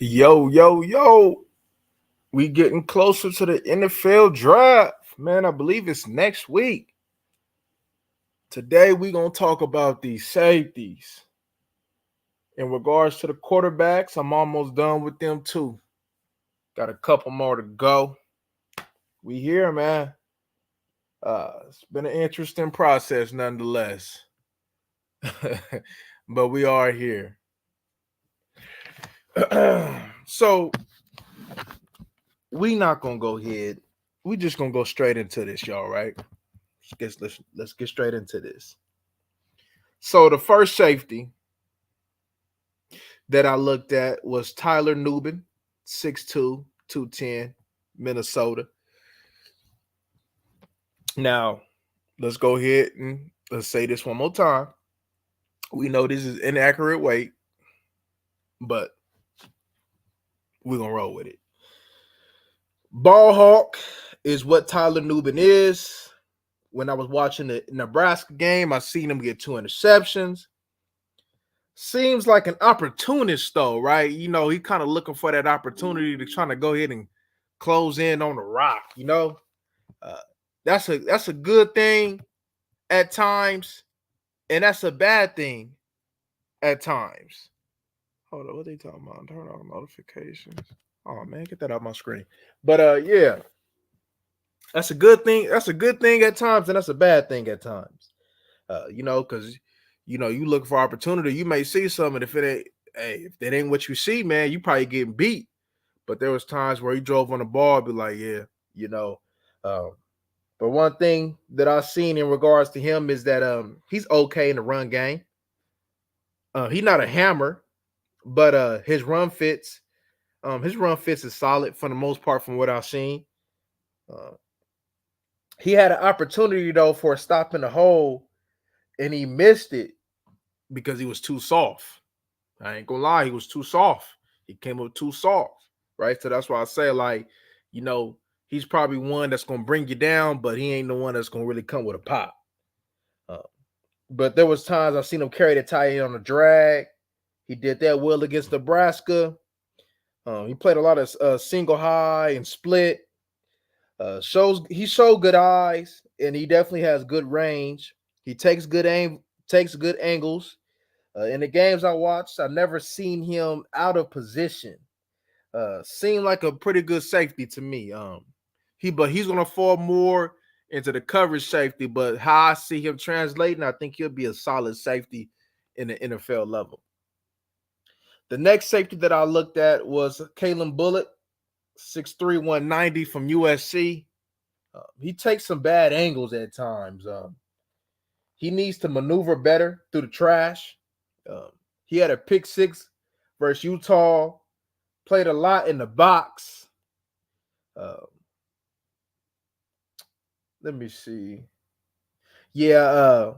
Yo, yo, yo. We getting closer to the NFL draft. Man, I believe it's next week. Today we going to talk about these safeties. In regards to the quarterbacks, I'm almost done with them too. Got a couple more to go. We here, man. It's been an interesting process nonetheless. But we are here. So we not gonna go ahead. We just gonna go straight into this, y'all, right? Let's get straight into this. So the first safety that I looked at was Tyler Nubin, 6'2", 210, Minnesota. Now, let's go ahead and let's say this one more time. We know this is inaccurate weight, but we're gonna roll with it. Ball hawk is what Tyler Nubin is. When I was watching the Nebraska game, I seen him get 2 interceptions. Seems like an opportunist though, right? You know, he kind of looking for that opportunity to trying to go ahead and close in on the rock. Uh, that's a good thing at times, and that's a bad thing at times. Hold on, what they talking about? Turn on notifications. Oh man, get that out my screen. But yeah, that's a good thing. That's a good thing at times, and that's a bad thing at times. Because you look for opportunity, you may see something. If that ain't what you see, man, you probably getting beat. But there was times where he drove on the ball, be like, yeah, you know. Um, but one thing that I've seen in regards to him is that he's okay in the run game. He's not a hammer, but his run fits. His run fits is solid for the most part from what I've seen. Uh, he had an opportunity though for a stop in the hole, and he missed it because he was too soft. I ain't gonna lie, he was too soft. He came up too soft, right? So that's why I say, like, you know, he's probably one that's gonna bring you down, but he ain't the one that's gonna really come with a pop. Uh, but there was times I've seen him carry the tight end on a drag. He did that well against Nebraska. He played a lot of single high and split. He showed good eyes, and he definitely has good range. He takes good angles. In the games I watched, I never seen him out of position. Seemed like a pretty good safety to me. But he's gonna fall more into the coverage safety. But how I see him translating, I think he'll be a solid safety in the NFL level. The next safety that I looked at was Kalen Bullock, 6'3", 190 from USC. He takes some bad angles at times. He needs to maneuver better through the trash. Um, he had a pick six versus Utah. Played a lot in the box. Uh, let me see. Yeah,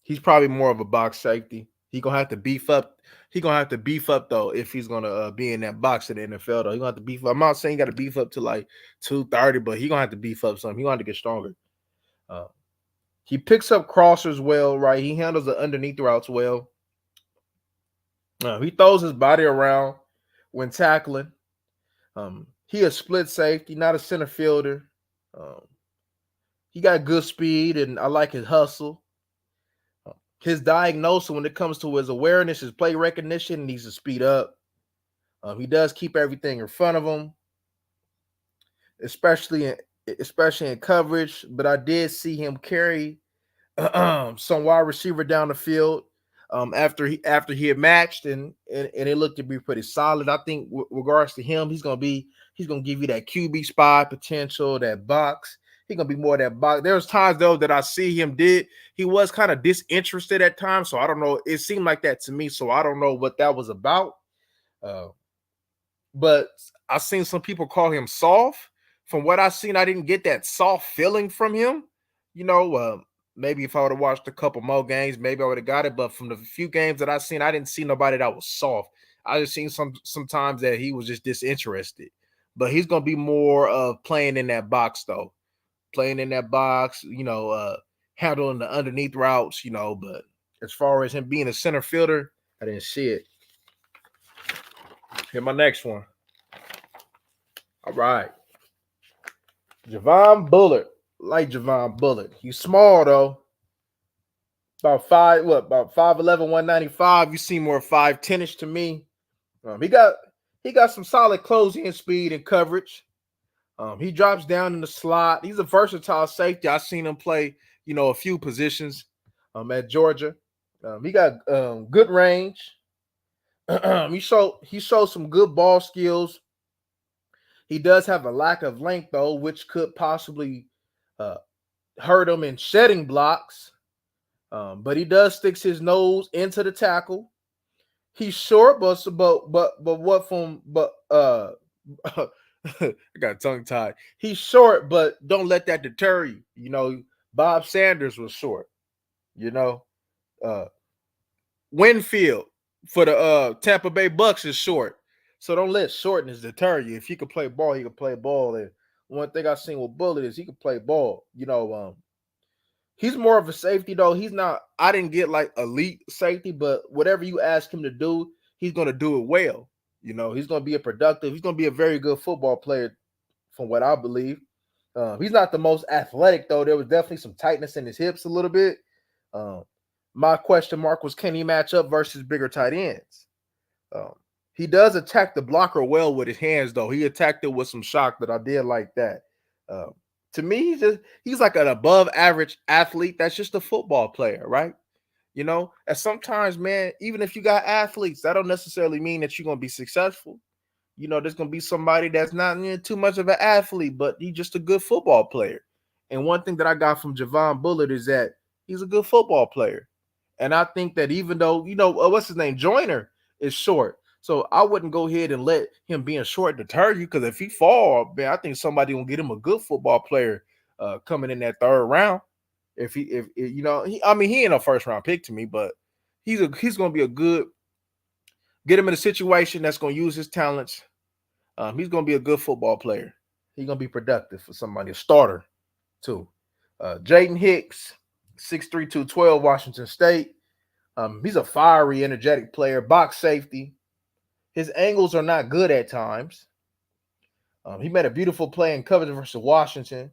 he's probably more of a box safety. He gonna have to beef up. He gonna have to beef up though if he's gonna be in that box in the NFL though. He gonna have to beef up. I'm not saying he got to beef up to like 230, but he gonna have to beef up something. He gonna have to get stronger. Uh, he picks up crossers well, right? He handles the underneath routes well. He throws his body around when tackling. He a split safety, not a center fielder. Um, he got good speed, and I like his hustle. His diagnosis when it comes to his awareness, his play recognition, needs to speed up. He does keep everything in front of him, especially in coverage. But I did see him carry some wide receiver down the field after he had matched, and it looked to be pretty solid. I think with regards to him, he's gonna give you that QB spy potential, that box. He's gonna be more of that box. There's times though that I see he was kind of disinterested at times, so I don't know. It seemed like that to me, so I don't know what that was about. Uh, but I've seen some people call him soft. From what I've seen, I didn't get that soft feeling from him. You know, maybe if I would have watched a couple more games, maybe I would have got it. But from the few games that I've seen, I didn't see nobody that was soft. I just seen sometimes that he was just disinterested. But he's gonna be more of playing in that box though, playing in that box. Handling the underneath routes. But as far as him being a center fielder, I didn't see it. Here, my next one. All right. Javon Bullard. Like Javon Bullard. He's small though. About five, what, about 5'11", 195. You seem more 5'10ish to me. He got some solid closing speed and coverage. He drops down in the slot. He's a versatile safety. I've seen him play, a few positions at Georgia. He got good range. He showed some good ball skills. He does have a lack of length though, which could possibly uh, hurt him in shedding blocks. But he does sticks his nose into the tackle. He's short, but what from but I got tongue tied. He's short, but don't let that deter you. Bob Sanders was short. You know, uh, Winfield for the Tampa Bay Bucks is short. So don't let shortness deter you. If he could play ball, he could play ball. And one thing I've seen with Bullet is he could play ball. He's more of a safety though. He's not. I didn't get like elite safety, but whatever you ask him to do, he's gonna do it well. He's gonna be a productive. He's gonna be a very good football player, from what I believe. He's not the most athletic though. There was definitely some tightness in his hips a little bit. Um, my question mark was, can he match up versus bigger tight ends? Um, he does attack the blocker well with his hands though. He attacked it with some shock that I did like that. Um, to me, he's like an above average athlete. That's just a football player, right? And sometimes, man, even if you got athletes, that don't necessarily mean that you're gonna be successful. There's gonna be somebody that's not too much of an athlete, but he's just a good football player. And one thing that I got from Javon Bullard is that he's a good football player. And I think that even though, what's his name, Joyner is short. So I wouldn't go ahead and let him being short deter you, because if he fall, man, I think somebody gonna get him a good football player coming in that third round. He ain't a first round pick to me, but he's gonna be a good, get him in a situation that's gonna use his talents. He's gonna be a good football player. He's gonna be productive for somebody, a starter too. Jaden Hicks, 6'3", 212, Washington State. He's a fiery, energetic player, box safety. His angles are not good at times. He made a beautiful play in coverage versus Washington,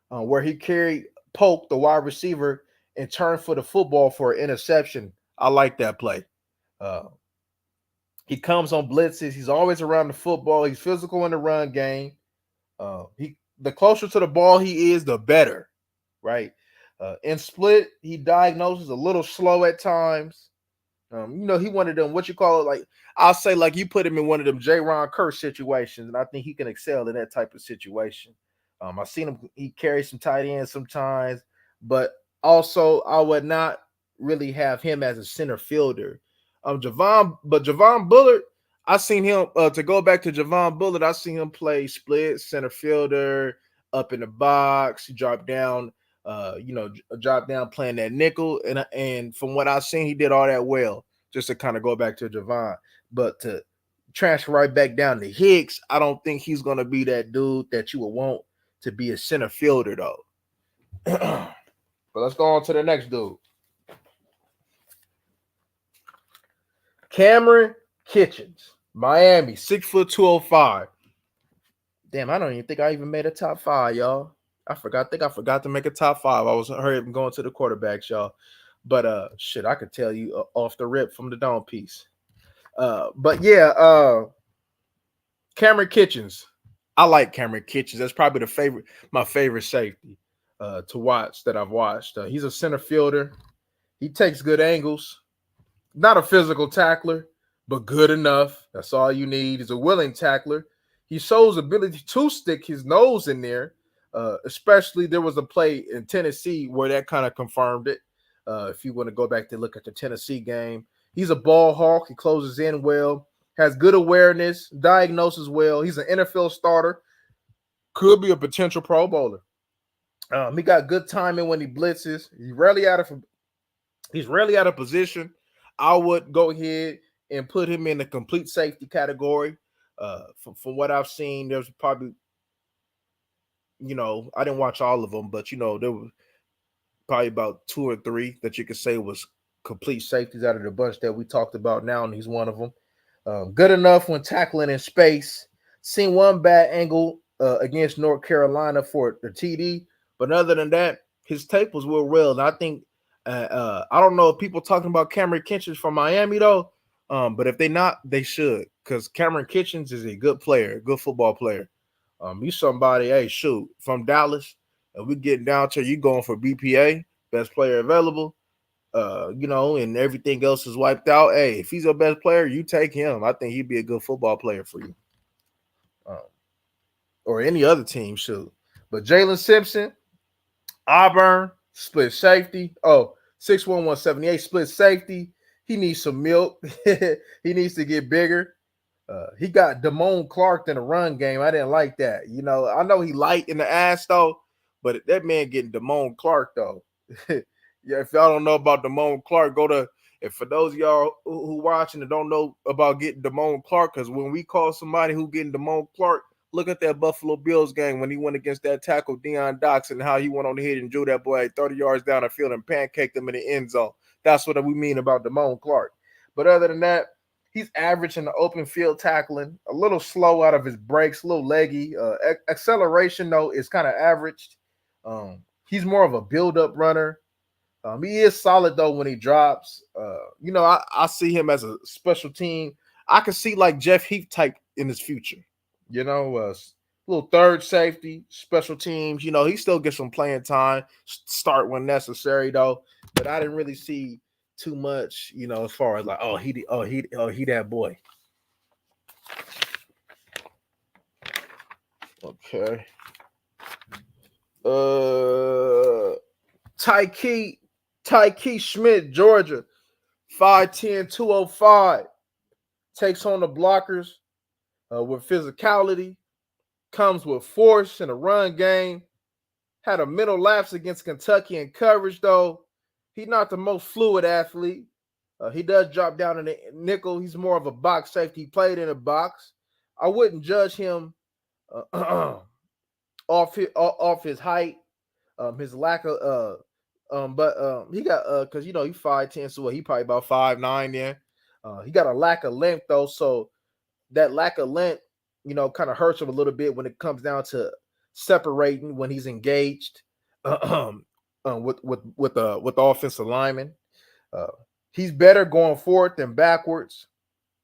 where he carried Polk, the wide receiver, and turned for the football for an interception. I like that play. Uh, he comes on blitzes. He's always around the football. He's physical in the run game. The closer to the ball he is, the better, right? In split, he diagnoses a little slow at times. He one of them, what you call it, like, I'll say, like, you put him in one of them Ron Kerr situations, and I think he can excel in that type of situation. I've seen him, he carries some tight ends sometimes, but also I would not really have him as a center fielder. Javon Bullard, I seen him, to go back to Javon Bullard, I seen him play split, center fielder, up in the box, he dropped down, drop down playing that nickel. And from what I've seen, he did all that well, just to kind of go back to Javon. But to transfer right back down to Hicks, I don't think he's going to be that dude that you would want to be a center fielder, though. But let's go on to the next dude. Cameron Kitchens, Miami, 6'2", 205. Damn, I don't even think I even made a top 5, y'all. I think I forgot to make a top 5. I was hurrying going to the quarterbacks, y'all. But I could tell you off the rip from the dome piece. But yeah, Cameron Kitchens. I like Cameron Kitchens. That's probably my favorite safety to watch that I've watched. He's a center fielder. He takes good angles. Not a physical tackler, but good enough. That's all you need. He's a willing tackler. He shows ability to stick his nose in there. Especially there was a play in Tennessee where that kind of confirmed it. If you want to go back to look at the Tennessee game, he's a ball hawk. He closes in well, has good awareness, diagnoses well. He's an NFL starter, could be a potential Pro Bowler. He got good timing when he blitzes. He's rarely out of position. I would go ahead and put him in the complete safety category. From what I've seen, there's probably, I didn't watch all of them, but there were probably about 2 or 3 that you could say was complete safeties out of the bunch that we talked about now, and he's one of them. Good enough when tackling in space. Seen one bad angle against North Carolina for the TD, but other than that, his tape was real. And I think I don't know if people talking about Cameron Kitchens from Miami though, but if they not, they should, because Cameron Kitchens is a good player, a good football player. You somebody, hey, shoot, from Dallas, and we getting down to you going for BPA, best player available, and everything else is wiped out. Hey, if he's your best player, you take him. I think he'd be a good football player for you, um, or any other team, shoot. But Jalen Simpson, Auburn, split safety. Oh, 6'1", 178, split safety. He needs some milk. He needs to get bigger. He got Damone Clark in the run game. I didn't like that. I know he light in the ass though, but that man getting Damone Clark though. Yeah, if y'all don't know about Damone Clark, if for those of y'all who watching and don't know about getting Damone Clark, because when we call somebody who getting Damone Clark, look at that Buffalo Bills game when he went against that tackle Deion Dox and how he went on the head and drew that boy 30 yards down the field and pancaked him in the end zone. That's what we mean about Damone Clark. But other than that, he's average in the open field tackling, a little slow out of his breaks, a little leggy. Acceleration, though, is kind of averaged. He's more of a build-up runner. He is solid, though, when he drops. I see him as a special team. I can see, like, Jeff Heath type in his future. Little third safety, special teams. He still gets some playing time, start when necessary, though. But I didn't really see too much, as far as like, he that boy. Okay. Tyke Schmidt, Georgia, 5'10", 205, takes on the blockers with physicality, comes with force in a run game. Had a mental lapse against Kentucky in coverage, though. He's not the most fluid athlete. He does drop down in the nickel. He's more of a box safety. He played in a box. I wouldn't judge him off his height, his lack of but he got because he's 5'10", so he probably about 5'9" then. He got a lack of length though, so that lack of length, kind of hurts him a little bit when it comes down to separating when he's engaged with the offensive lineman. He's better going forward than backwards.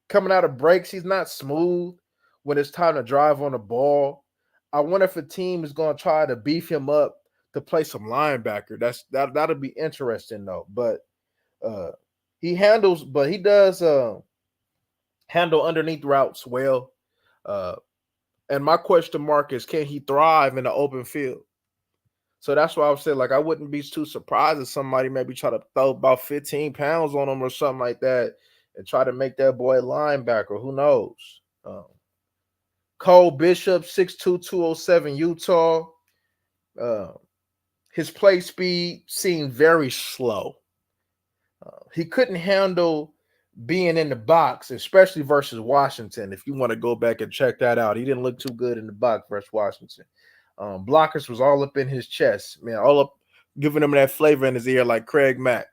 Coming out of breaks, he's not smooth when it's time to drive on the ball. I wonder if a team is going to try to beef him up to play some linebacker. That'll be interesting though. But he does handle underneath routes well. And my question mark is, can he thrive in the open field? So that's why I would say, like, I wouldn't be too surprised if somebody maybe try to throw about 15 pounds on him or something like that and try to make that boy a linebacker. Who knows? Cole Bishop, 6'2", 207, Utah. His play speed seemed very slow. He couldn't handle being in the box, especially versus Washington. If you want to go back and check that out, he didn't look too good in the box versus Washington. Blockers was all up in his chest, man, all up, giving him that flavor in his ear like Craig Mack.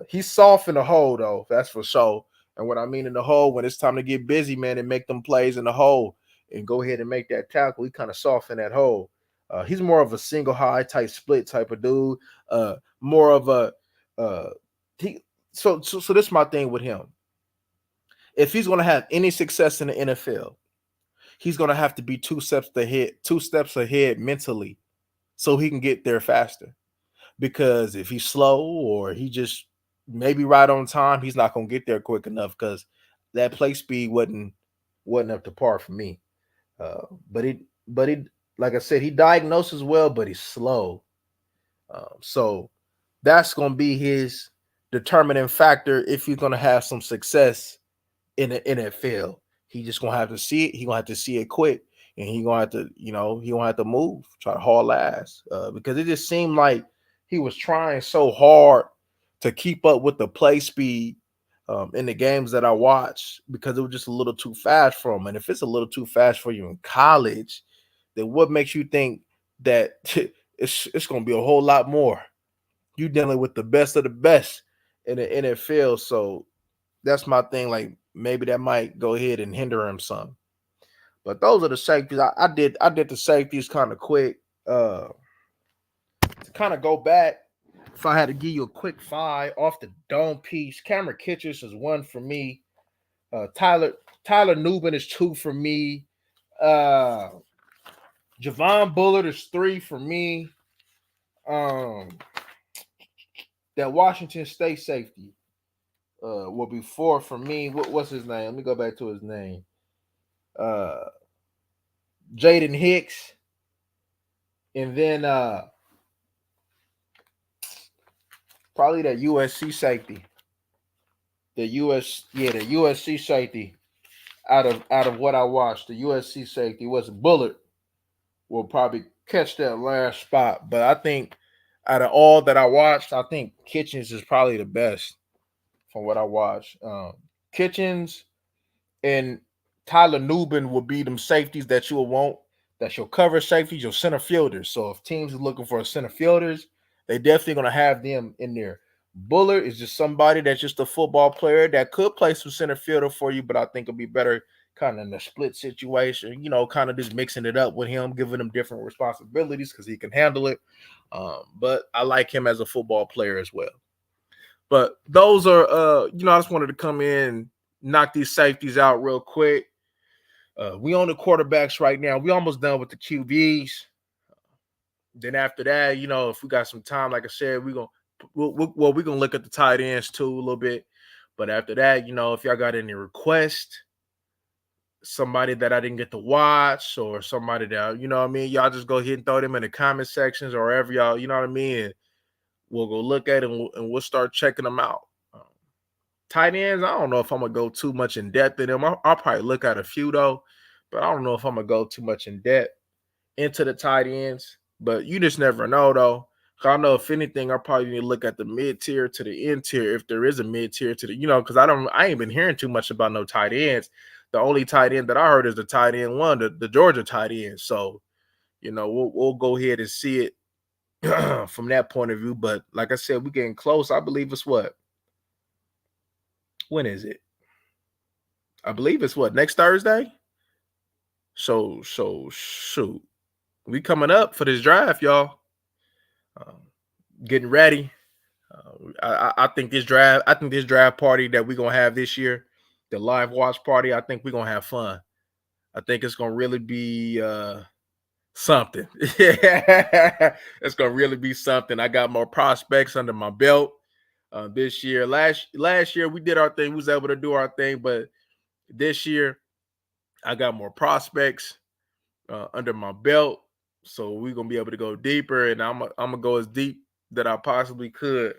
He's soft in the hole, though, that's for sure. And what I mean in the hole, when it's time to get busy, man, and make them plays in the hole and go ahead and make that tackle, he kind of soft in that hole. He's more of a single high type split type of dude. More of a he. So this is my thing with him. If he's going to have any success in the NFL, he's going to have to be two steps ahead mentally, so he can get there faster. Because if he's slow or he just maybe right on time, he's not going to get there quick enough because that play speed wasn't up to par for me. But he, like I said, he diagnoses well, but he's slow. So that's going to be his determining factor if he's going to have some success in the NFL. He just gonna have to see it. He gonna have to see it quick, and he gonna have to, he gonna have to move, try to haul ass, because it just seemed like he was trying so hard to keep up with the play speed in the games that I watched, because it was just a little too fast for him. And if it's a little too fast for you in college, then what makes you think that it's gonna be a whole lot more? You dealing with the best of the best in the NFL, so that's my thing. Like, maybe that might go ahead and hinder him some. But those are the safeties. I did the safeties kind of quick. To kind of go back, if I had to give you a quick five off the dome piece, Cameron Kitchens is one for me. Tyler Nubin is two for me. Uh, Javon Bullard is three for me. Um, that Washington State safety will be four for me. What's his name? Let me go back to his name. Jaden Hicks, and then probably that USC safety. The USC safety. Out of what I watched, the USC safety was Bullard will probably catch that last spot. But I think out of all that I watched, I think Kitchens is probably the best from what I watched. Kitchens and Tyler Nubin will be them safeties that you'll want. That's your cover safeties, your center fielders. So if teams are looking for center fielders, they definitely gonna have them in there. Bullard is just somebody that's just a football player that could play some center fielder for you, but I think it'll be better kind of in a split situation, kind of just mixing it up with him, giving him different responsibilities because he can handle it. But I like him as a football player as well. But those are, I just wanted to come in, knock these safeties out real quick. We on the quarterbacks right now. We almost done with the QBs. Then after that, if we got some time, like I said, we're gonna look at the tight ends too a little bit. But after that, if y'all got any requests, somebody that I didn't get to watch, or somebody that y'all just go ahead and throw them in the comment sections or wherever y'all, and we'll go look at it and we'll start checking them out. Tight ends, I don't know if I'm gonna go too much in depth in them. I'll probably look at a few though, but I don't know if I'm gonna go too much in depth into the tight ends. But you just never know though. I know if anything, I probably need to look at the mid tier to the end tier if there is a mid tier to the, because I ain't been hearing too much about no tight ends. The only tight end that I heard is the tight end one, the Georgia tight end. So, we'll go ahead and see it from that point of view. But like I said, we're getting close. I believe it's what? When is it? I believe it's what, next Thursday? So shoot. We coming up for this draft, y'all. Getting ready. I think this draft party that we're gonna have this year, the live watch party, I think we're gonna have fun. I think it's gonna really be something. It's gonna really be something. I got more prospects under my belt this year. Last year we did our thing, we was able to do our thing, but this year I got more prospects under my belt, so we're gonna be able to go deeper, and I'm gonna go as deep that I possibly could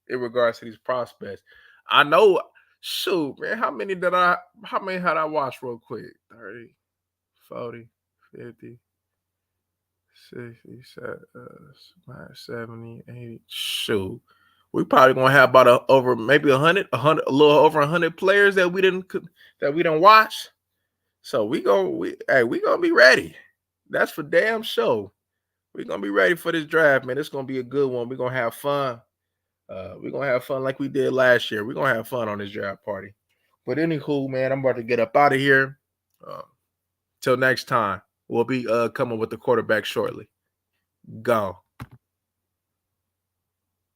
in regards to these prospects. I know, shoot, man, how many had I watched real quick? 30, 40, 50, 60, 70, 80. Shoot. We probably gonna have about over maybe 100, a little over 100 players that we didn't watch. So we gonna be ready. That's for damn sure. We're gonna be ready for this draft, man. It's gonna be a good one. We're gonna have fun. We're gonna have fun like we did last year. We're gonna have fun on this draft party. But anywho, man, I'm about to get up out of here. Till next time, we'll be coming with the quarterback shortly. Go.